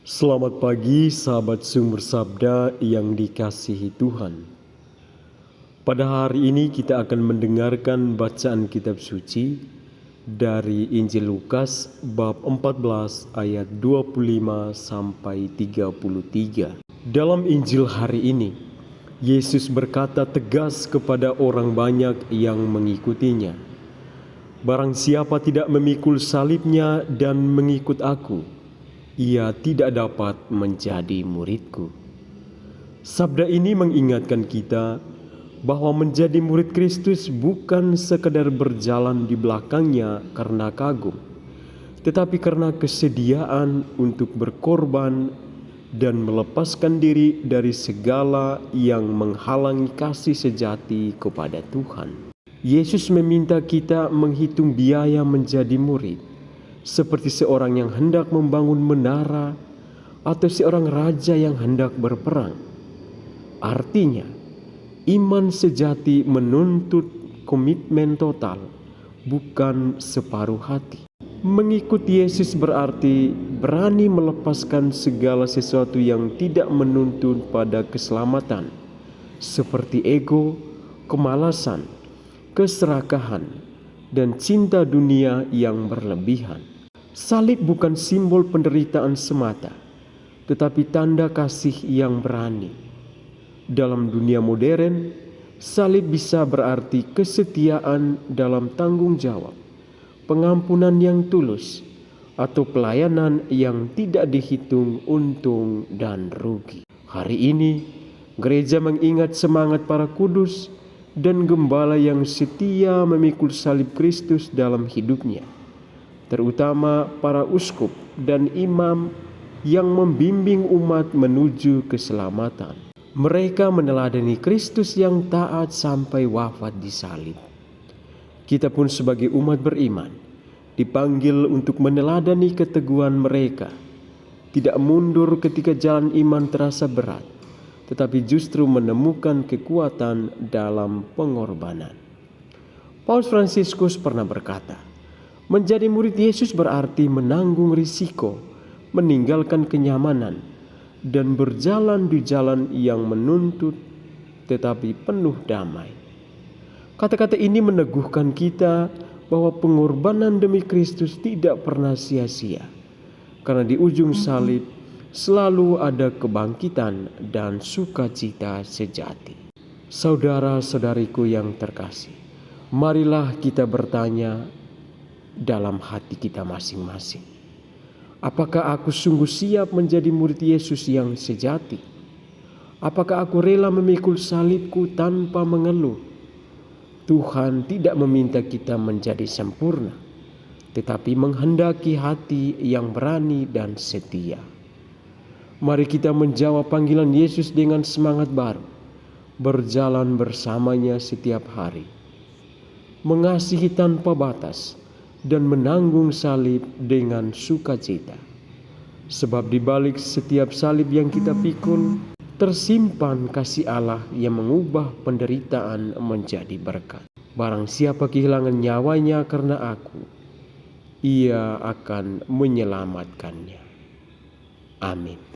Selamat pagi sahabat Sumber Sabda yang dikasihi Tuhan. Pada hari ini kita akan mendengarkan bacaan kitab suci dari Injil Lukas bab 14 ayat 25 sampai 33. Dalam Injil hari ini, Yesus berkata tegas kepada orang banyak yang mengikutinya, "Barang siapa tidak memikul salibnya dan mengikut aku, ia tidak dapat menjadi muridku." Sabda ini mengingatkan kita bahwa menjadi murid Kristus bukan sekedar berjalan di belakangnya karena kagum, tetapi karena kesediaan untuk berkorban dan melepaskan diri dari segala yang menghalangi kasih sejati kepada Tuhan. Yesus meminta kita menghitung biaya menjadi murid, seperti seorang yang hendak membangun menara atau seorang raja yang hendak berperang. Artinya, iman sejati menuntut komitmen total, bukan separuh hati. Mengikuti Yesus berarti berani melepaskan segala sesuatu yang tidak menuntun pada keselamatan, seperti ego, kemalasan, keserakahan, dan cinta dunia yang berlebihan. Salib bukan simbol penderitaan semata, tetapi tanda kasih yang berani. Dalam dunia modern, salib bisa berarti kesetiaan dalam tanggung jawab, pengampunan yang tulus, atau pelayanan yang tidak dihitung untung dan rugi. Hari ini, gereja mengingat semangat para kudus dan gembala yang setia memikul salib Kristus dalam hidupnya, terutama para uskup dan imam yang membimbing umat menuju keselamatan. Mereka meneladani Kristus yang taat sampai wafat di salib. Kita pun sebagai umat beriman dipanggil untuk meneladani keteguhan mereka, tidak mundur ketika jalan iman terasa berat, tetapi justru menemukan kekuatan dalam pengorbanan. Paus Fransiskus pernah berkata, menjadi murid Yesus berarti menanggung risiko, meninggalkan kenyamanan, dan berjalan di jalan yang menuntut tetapi penuh damai. Kata-kata ini meneguhkan kita bahwa pengorbanan demi Kristus tidak pernah sia-sia, karena di ujung salib selalu ada kebangkitan dan sukacita sejati. Saudara-saudariku yang terkasih, marilah kita bertanya dalam hati kita masing-masing, apakah aku sungguh siap menjadi murid Yesus yang sejati? Apakah aku rela memikul salibku tanpa mengeluh? Tuhan tidak meminta kita menjadi sempurna, tetapi menghendaki hati yang berani dan setia. Mari kita menjawab panggilan Yesus dengan semangat baru, berjalan bersamanya setiap hari, mengasihi tanpa batas, dan menanggung salib dengan sukacita. Sebab di balik setiap salib yang kita pikul, tersimpan kasih Allah yang mengubah penderitaan menjadi berkat. Barang siapa kehilangan nyawanya karena aku, ia akan menyelamatkannya. Amin.